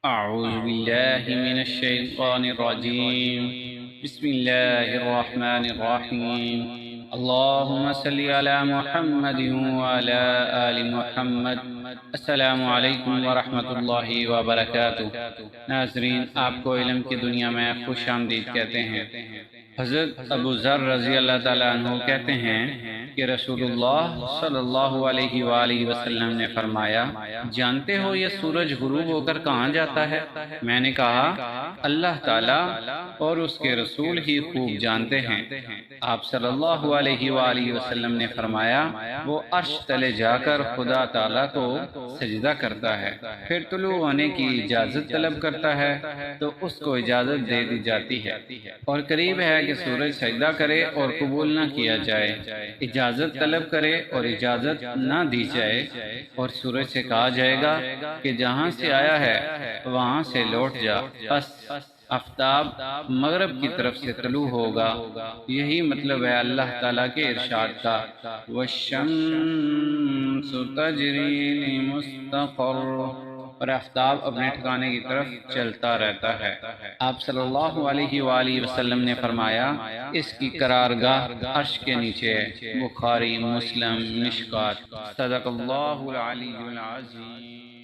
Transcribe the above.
أعوذ بالله من الشيطان الرجيم بسم الله الرحمن الرحيم اللهم صل على محمد وعلى آل محمد السلام علیکم ورحمۃ اللہ وبرکاتہ۔ ناظرین، آپ کو علم کی دنیا میں خوش آمدید کہتے ہیں۔ حضرت ابو ذر رضی اللہ تعالیٰ عنہ کہتے ہیں کہ رسول اللہ صلی اللہ علیہ وآلہ وسلم نے فرمایا، جانتے ہو یہ سورج غروب ہو کر کہاں جاتا ہے؟ میں نے کہا، اللہ تعالیٰ اور اس کے رسول ہی خوب جانتے ہیں۔ آپ صلی اللہ علیہ وآلہ وسلم نے فرمایا، وہ عرش تلے جا کر خدا تعالیٰ کو سجدہ کرتا ہے، پھر طلوع ہونے کی اجازت طلب کرتا ہے تو اس کو اجازت دے دی جاتی ہے، اور قریب ہے کہ سورج سجدہ کرے اور قبول نہ کیا جائے، اجازت طلب کرے اور اجازت نہ دی جائے، اور سورج سے کہا جائے گا کہ جہاں سے آیا ہے وہاں سے لوٹ جا، بس آفتاب مغرب کی طرف سے طلوع ہوگا۔ یہی مطلب ہے اللہ تعالیٰ کے ارشاد کا، وَالشَّمْسُ تَجْرِي لِمُسْتَقَرٍّ، اور آفتاب اپنے ٹھکانے کی طرف چلتا رہتا ہے۔ آپ صلی اللہ علیہ وآلہ وسلم نے فرمایا، اس کی قرارگاہ عرش کے نیچے ہے۔ بخاری، مسلم، مشکات۔ صدق اللہ العلی العظیم۔